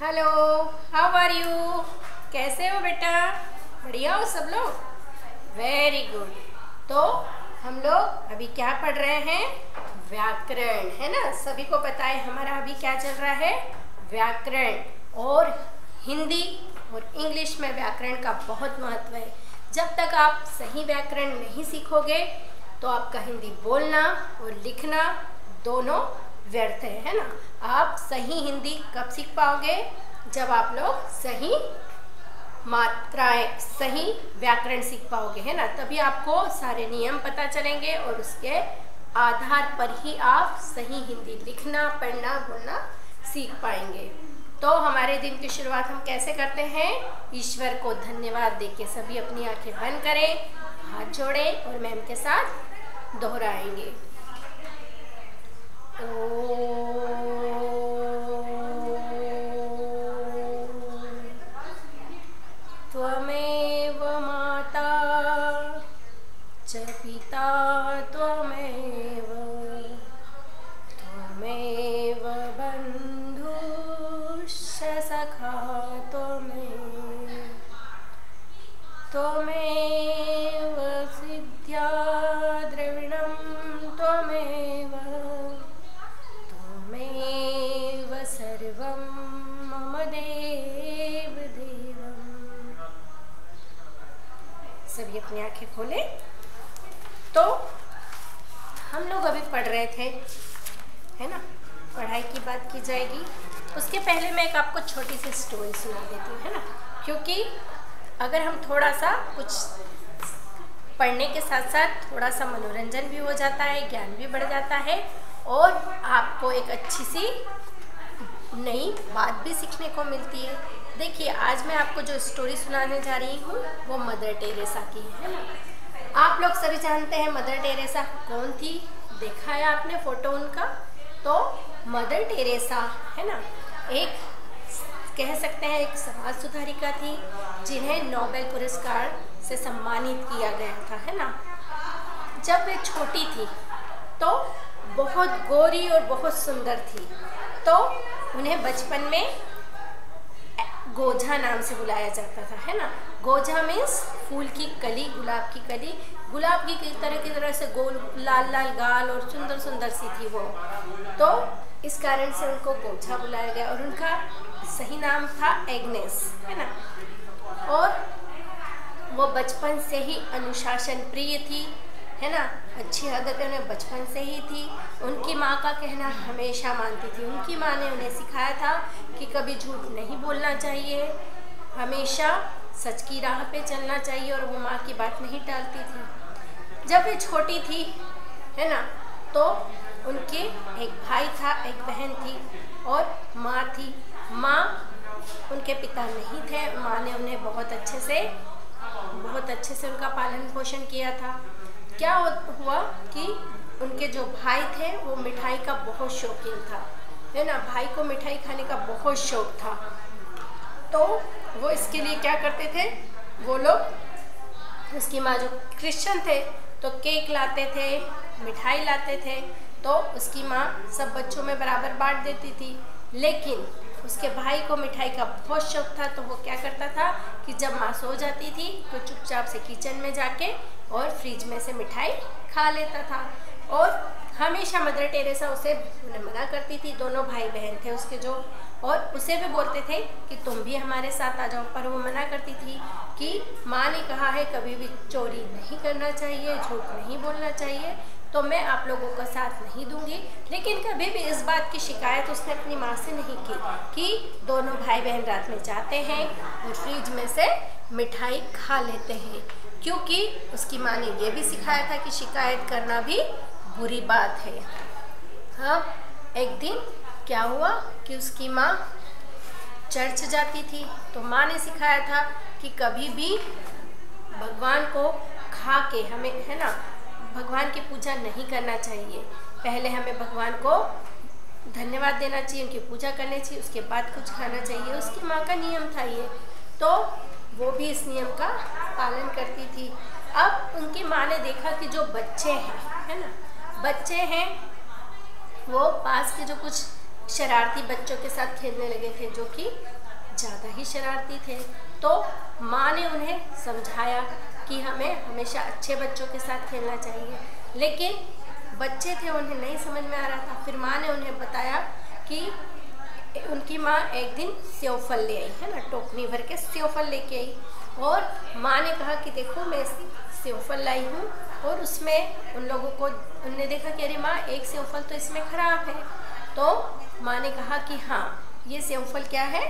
Hello, how are you? कैसे हो बेटा? बढ़िया हो सब लोग? Very good. तो हम लोग अभी क्या पढ़ रहे हैं? व्याकरण, है ना। सभी को पता है हमारा अभी क्या चल रहा है? व्याकरण। और हिंदी और इंग्लिश में व्याकरण का बहुत महत्व है। जब तक आप सही व्याकरण नहीं सीखोगे तो आपका हिंदी बोलना और लिखना दोनों व्यर्थ है ना। आप सही हिंदी कब सीख पाओगे? जब आप लोग सही मात्राएं, सही व्याकरण सीख पाओगे, है ना। तभी आपको सारे नियम पता चलेंगे और उसके आधार पर ही आप सही हिंदी लिखना, पढ़ना, बोलना सीख पाएंगे। तो हमारे दिन की शुरुआत हम कैसे करते हैं? ईश्वर को धन्यवाद देके सभी अपनी आंखें बंद करें, हाथ जोड़ें और मैम के साथ दोहराएंगे। त्वमेव माता च पिता त्वमेव, त्वमेव बन्धुश्च सखा त्वमेव, त्वमेव सिद्ध्या द्रविणं त्वमेव, त्वमेव सर्वं मम देव देवम्। सभी अपनी आंखें खोले। तो हम लोग अभी पढ़ रहे थे, है ना। पढ़ाई की बात की जाएगी। उसके पहले मैं एक आपको छोटी सी स्टोरी सुना देती हूँ, है ना। क्योंकि अगर हम थोड़ा सा कुछ पढ़ने के साथ साथ थोड़ा सा मनोरंजन भी हो जाता है, ज्ञान भी बढ़ जाता है और आपको एक अच्छी सी नई बात भी सीखने को मिलती है। देखिए, आज मैं आपको जो स्टोरी सुनाने जा रही हूँ वो मदर टेरेसा की है ना। आप लोग सभी जानते हैं मदर टेरेसा कौन थी। देखा है आपने फोटो उनका? तो मदर टेरेसा, है ना, एक कह सकते हैं एक समाज सुधारिका थी जिन्हें नोबेल पुरस्कार से सम्मानित किया गया था, है ना। जब वे छोटी थी तो बहुत गोरी और बहुत सुंदर थी। तो उन्हें बचपन में गोझा नाम से बुलाया जाता था, है ना। गोझा मीन्स फूल की कली, गुलाब की कली। गुलाब की तरह से गोल लाल लाल गाल और सुंदर सुंदर सी थी वो। तो इस कारण से उनको गोझा बुलाया गया और उनका सही नाम था एग्नेस, है ना। और वो बचपन से ही अनुशासन प्रिय थी, है ना। अच्छी आदतें उन्हें बचपन से ही थी। उनकी माँ का कहना हमेशा मानती थी। उनकी माँ ने उन्हें सिखाया था कि कभी झूठ नहीं बोलना चाहिए, हमेशा सच की राह पे चलना चाहिए और वो माँ की बात नहीं टालती थी। जब वे छोटी थी, है ना, तो उनके एक भाई था, एक बहन थी और माँ थी। माँ, उनके पिता नहीं थे। माँ ने उन्हें बहुत अच्छे से उनका पालन पोषण किया था। क्या हुआ कि उनके जो भाई थे वो मिठाई का बहुत शौकीन था, है ना। भाई को मिठाई खाने का बहुत शौक था। तो वो इसके लिए क्या करते थे, वो लोग, उसकी माँ जो क्रिश्चियन थे, तो केक लाते थे, मिठाई लाते थे। तो उसकी माँ सब बच्चों में बराबर बांट देती थी। लेकिन उसके भाई को मिठाई का बहुत शौक था। तो वो क्या करता था कि जब माँ सो जाती थी तो चुपचाप से किचन में जाके और फ्रिज में से मिठाई खा लेता था। और हमेशा मदर टेरेसा उसे मना करती थी। दोनों भाई बहन थे उसके जो, और उसे भी बोलते थे कि तुम भी हमारे साथ आ जाओ। पर वो मना करती थी कि माँ ने कहा है कभी भी चोरी नहीं करना चाहिए, झूठ नहीं बोलना चाहिए, तो मैं आप लोगों का साथ नहीं दूंगी। लेकिन कभी भी इस बात की शिकायत उसने अपनी माँ से नहीं की कि दोनों भाई बहन रात में जाते हैं और फ्रिज में से मिठाई खा लेते हैं। क्योंकि उसकी माँ ने ये भी सिखाया था कि शिकायत करना भी बुरी बात है। हाँ, एक दिन क्या हुआ कि उसकी माँ चर्च जाती थी। तो माँ ने सिखाया था कि कभी भी भगवान को खा के हमें, है ना, भगवान की पूजा नहीं करना चाहिए। पहले हमें भगवान को धन्यवाद देना चाहिए, उनकी पूजा करनी चाहिए, उसके बाद कुछ खाना चाहिए। उसकी माँ का नियम था ये। तो वो भी इस नियम का पालन करती थी। अब उनकी माँ ने देखा कि जो बच्चे हैं, है ना, बच्चे हैं वो पास के जो कुछ शरारती बच्चों के साथ खेलने लगे थे, जो कि ज़्यादा ही शरारती थे। तो माँ ने उन्हें समझाया कि हमें हमेशा अच्छे बच्चों के साथ खेलना चाहिए, लेकिन बच्चे थे, उन्हें नहीं समझ में आ रहा था। फिर माँ ने उन्हें बताया कि उनकी माँ एक दिन सेवफल ले आई, है ना, टोकनी भर के सेवफल लेके आई, और माँ ने कहा कि देखो मैं सेवफल लाई हूँ, और उसमें उन लोगों को उनने देखा कि अरे माँ, एक सेवफल तो इसमें ख़राब है। तो माँ ने कहा कि हाँ, ये सेवफल क्या है,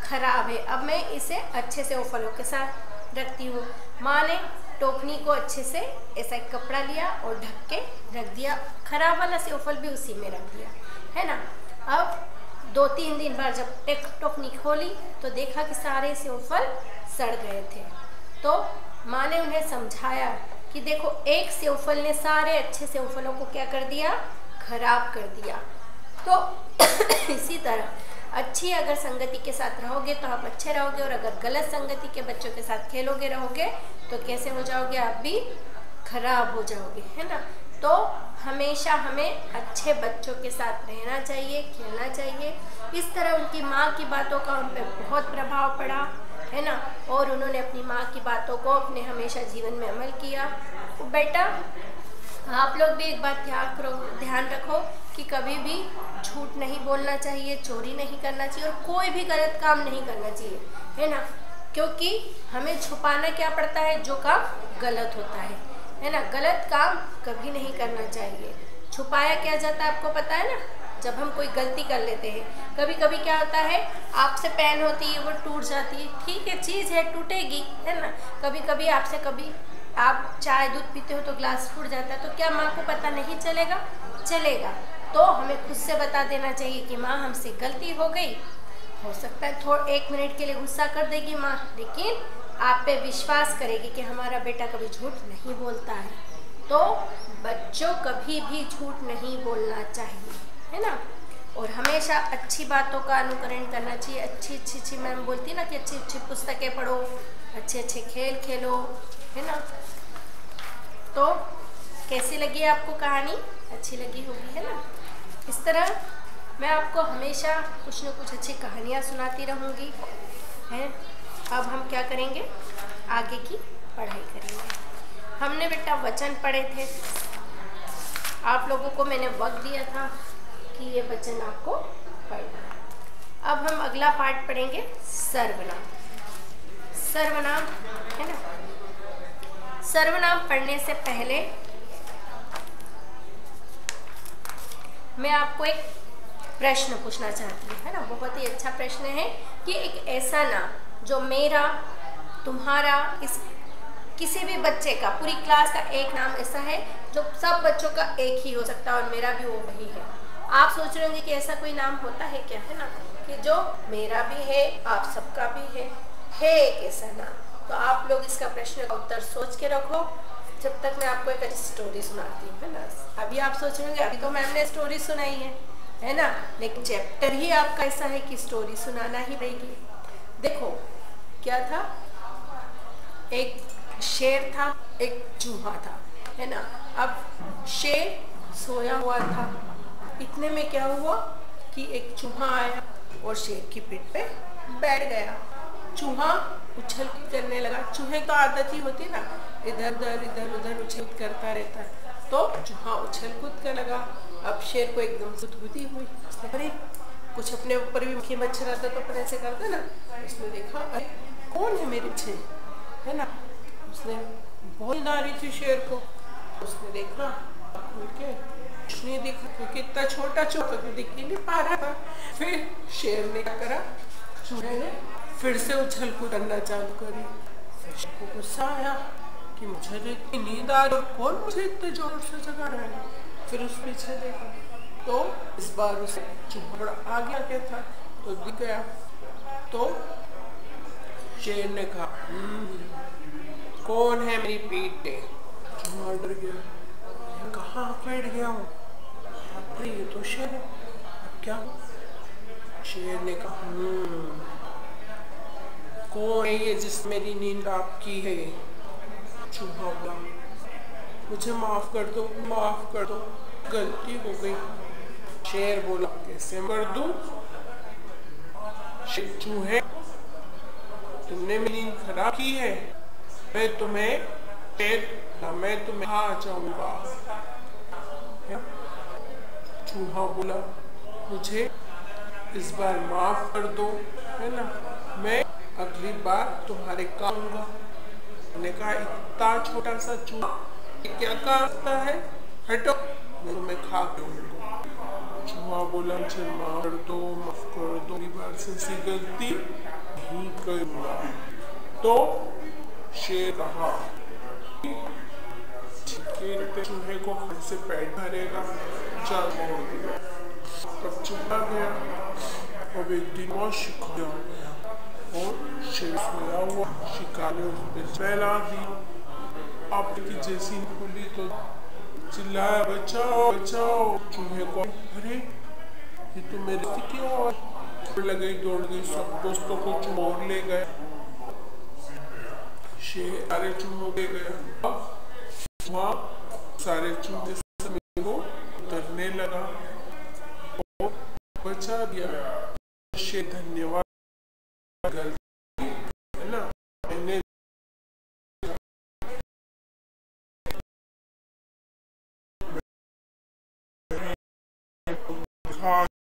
ख़राब है, अब मैं इसे अच्छे सेवफलों के साथ रखती हूँ। माँ ने टोकनी को अच्छे से ऐसा एक कपड़ा लिया और ढक के रख दिया, ख़राब वाला सेवफल भी उसी में रख दिया, है ना। अब 2-3 दिन बाद जब टोकनी खोली तो देखा कि सारे सेवफल सड़ गए थे। तो माँ ने उन्हें समझाया कि देखो, एक सेवफल ने सारे अच्छे सेवफलों को क्या कर दिया, खराब कर दिया। तो इसी तरह अच्छी अगर संगति के साथ रहोगे तो आप अच्छे रहोगे, और अगर गलत संगति के बच्चों के साथ खेलोगे रहोगे तो कैसे हो जाओगे, आप भी खराब हो जाओगे, है ना। तो हमेशा हमें अच्छे बच्चों के साथ रहना चाहिए, खेलना चाहिए। इस तरह उनकी माँ की बातों का उन पर बहुत प्रभाव पड़ा, है ना, और उन्होंने अपनी माँ की बातों को अपने हमेशा जीवन में अमल किया। तो बेटा, आप लोग भी एक बात ध्यान रखो कि कभी भी झूठ नहीं बोलना चाहिए, चोरी नहीं करना चाहिए, और कोई भी गलत काम नहीं करना चाहिए, है ना, क्योंकि हमें छुपाना क्या पड़ता है, जो काम गलत होता है ना। गलत काम कभी नहीं करना चाहिए। छुपाया क्या जाता है, आपको पता है ना, जब हम कोई गलती कर लेते हैं, कभी कभी क्या होता है, आपसे पेन होती है, वो टूट जाती है, ठीक है, चीज़ है, टूटेगी, है ना। कभी कभी आपसे कभी आप चाय दूध पीते हो तो ग्लास टूट जाता है, तो क्या माँ को पता नहीं चलेगा, चलेगा। तो हमें खुद से बता देना चाहिए कि माँ, हमसे गलती हो गई। हो सकता है 1 मिनट के लिए गुस्सा कर देगी माँ, लेकिन आप पे विश्वास करेगी कि हमारा बेटा कभी झूठ नहीं बोलता है। तो बच्चों कभी भी झूठ नहीं बोलना चाहिए, है ना, और हमेशा अच्छी बातों का अनुकरण करना चाहिए। अच्छी मैम बोलती है ना कि अच्छी पुस्तकें पढ़ो, अच्छे खेल खेलो, है ना। तो कैसी लगी आपको कहानी, अच्छी लगी होगी, है ना। इस तरह मैं आपको हमेशा कुछ न कुछ अच्छी कहानियाँ सुनाती रहूँगी, हैं। अब हम क्या करेंगे, आगे की पढ़ाई करेंगे। हमने बेटा वचन पढ़े थे, आप लोगों को मैंने वक्त दिया था कि ये वचन आपको पढ़ना। अब हम अगला पार्ट पढ़ेंगे, सर्वनाम। सर्वनाम, है ना। सर्वनाम पढ़ने से पहले मैं आपको एक प्रश्न पूछना चाहती हूँ, है ना। बहुत ही अच्छा प्रश्न है कि एक ऐसा नाम जो मेरा, तुम्हारा, इस किसी भी बच्चे का, पूरी क्लास का एक नाम ऐसा है जो सब बच्चों का एक ही हो सकता है, और मेरा भी वो वही है। आप सोच रहे होंगे कि ऐसा कोई नाम होता है क्या, है ना, कि जो मेरा भी है, आप सबका भी है एक ऐसा नाम। तो आप लोग इसका प्रश्न का उत्तर सोच के रखो, जब तक मैं आपको एक अच्छी स्टोरी सुनाती हूँ, है ना। अभी आप सोच रहे होंगे अभी तो मैम ने स्टोरी सुनाई है ना, लेकिन चैप्टर ही आपका ऐसा है कि स्टोरी सुनाना ही रहेगी। देखो क्या था, एक शेर था, एक चूहा था, है ना। अब शेर सोया हुआ था, इतने में क्या हुआ कि एक चूहा आया और शेर की पीठ पे बैठ गया। चूहा उछल कूद करने लगा। चूहे तो आदत ही होती ना, इधर उधर उछल करता रहता है। तो चूहा उछल कूद कर लगा। अब शेर को एकदम सुधबुद्धि हुई, उसने अरे कुछ अपने ऊपर भी मक्खी मच्छर आता तो अपन ऐसे करते ना। उसने देखा अरे कौन है मेरे पीछे, है ना। उसने बहुत ना रही थी शेर को, उसने देखा खुल के, कुछ नहीं दिखा क्योंकि इतना छोटा तो दिख ही नहीं पा रहा था। फिर शेर ने क्या करा, चूहे ने फिर से उछल कूद करना चालू करी। फिर शेर को गुस्सा आया कि मुझे इतनी नींद आ रही, कौन मुझे इतने जोर से जगा रहा है। फिर उस पीछे देखा तो इस बार उसे चूहा बड़ा आगे आके था तो दिख गया। तो शेर ने कहा कौन है मेरी पीठ पे। चूहा डर गया, कहाँ बैठ गया हूँ, अरे ये तो शेर है, क्या। शेर ने कहा कौन है ये जिस मेरी नींद आपकी है। चूहा बोला मुझे माफ कर दो, गलती हो गई। शेर बोला कैसे कर दूं? चूहे तुमने मेरी नींद खराब की है, मैं तुम्हें खा जाऊंगा। चूहा बोला मुझे इस बार माफ कर दो, है ना, मैं अगली बार तुम्हारे काम आऊंगा। मैंने कहा इतना छोटा सा चूहा क्या करता है, हटो मैं तुम्हें खा दूंगा। चूहा बोला मुझे माफ कर दो, माफ कर दो, अगली बार से ऐसी गलती नहीं करूंगा। तो शेर कहा चूहे को खाने से पेट भरेगा, चल मोड़ दिया। तब चूहा गया। अब एक दिन और शिकार हो गया और शेर सोया हुआ, शिकार ने उस पर फैला दी। अब की जैसी खुली तो चिल्लाया बचाओ बचाओ। चूहे को अरे ये तो मेरे से क्यों दौड़ गई, सब दोस्तों को चुमोर ले गए। शेर सारे चूहों ले गया। वहाँ सारे चूहे को उतरने लगा और बचा दिया। शेर धन्यवाद, है ना, मैंने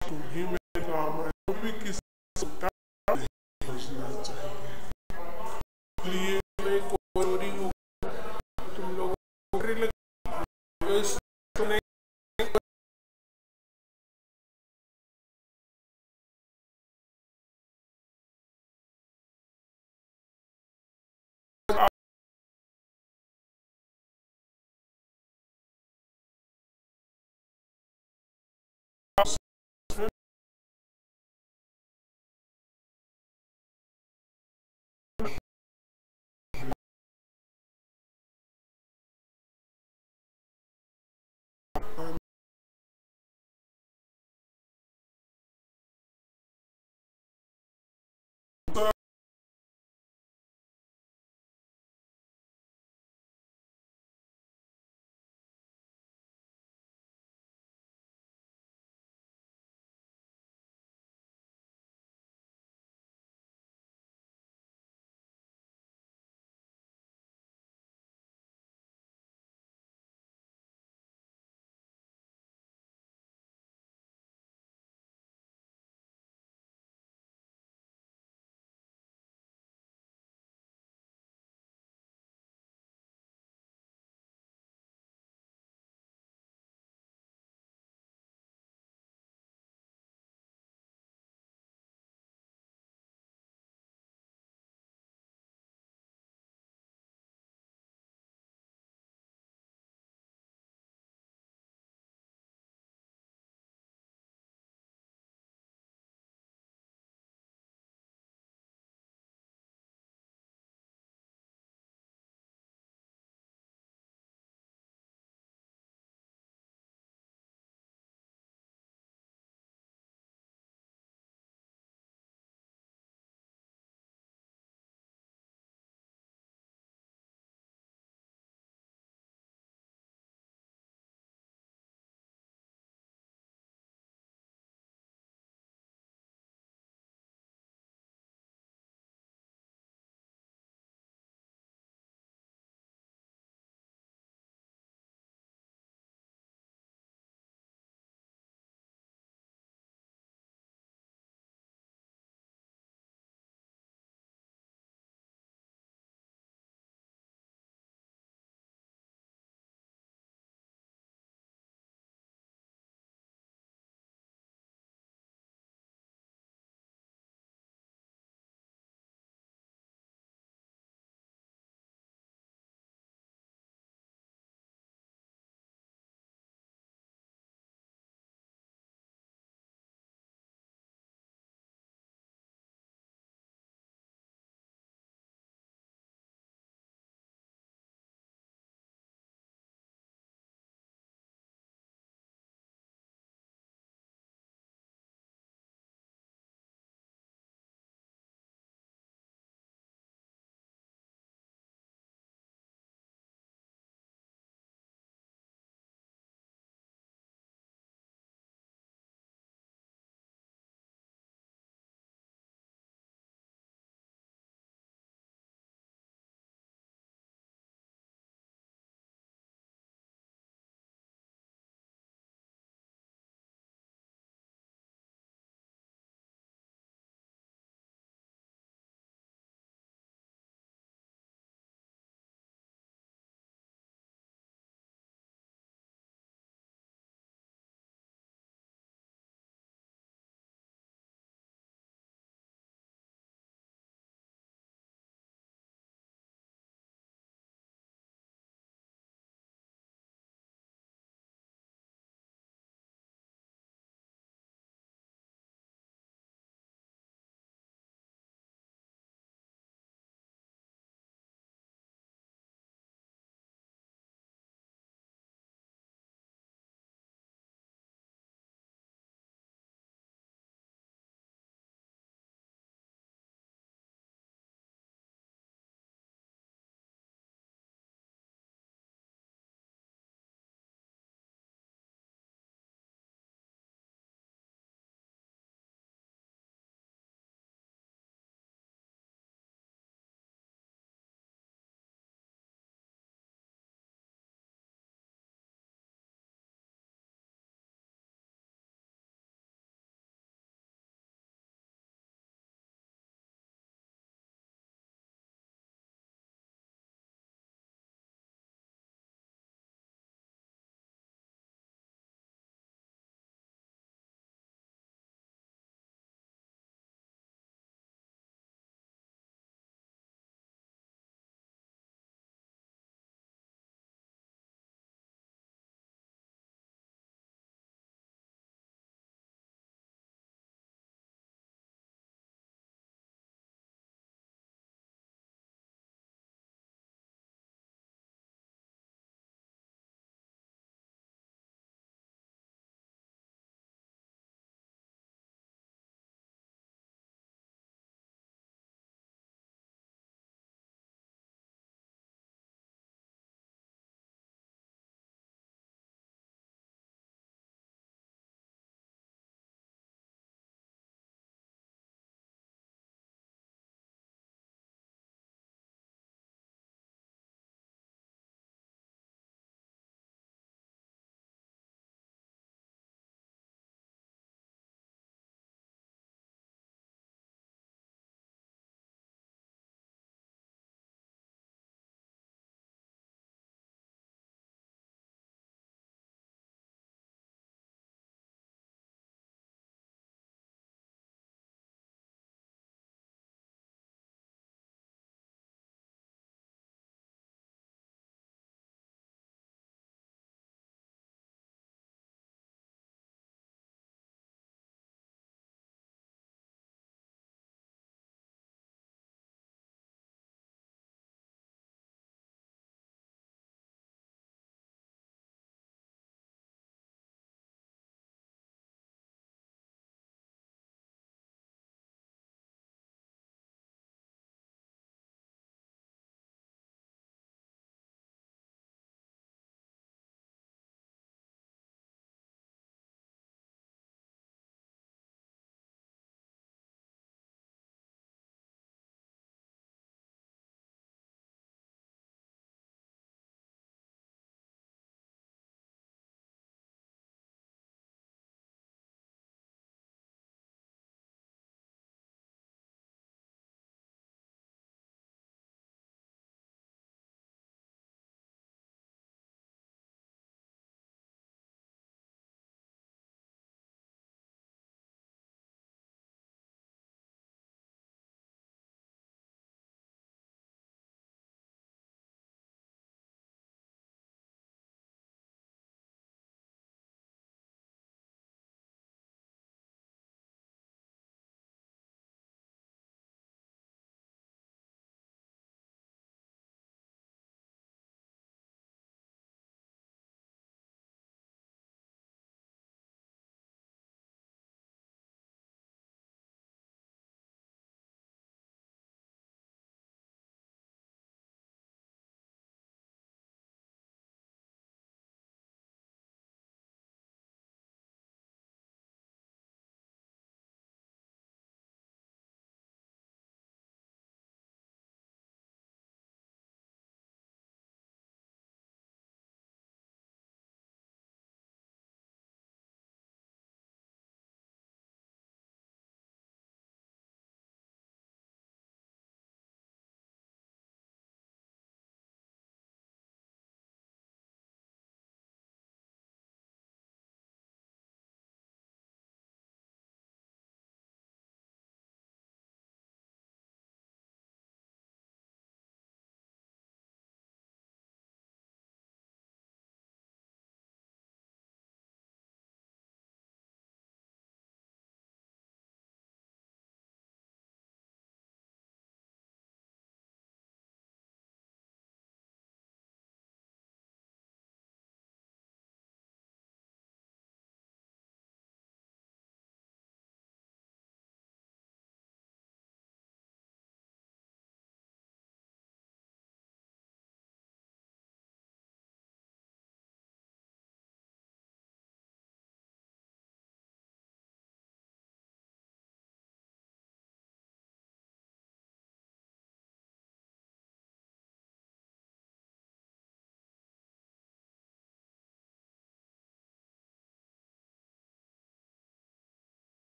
तुम्हें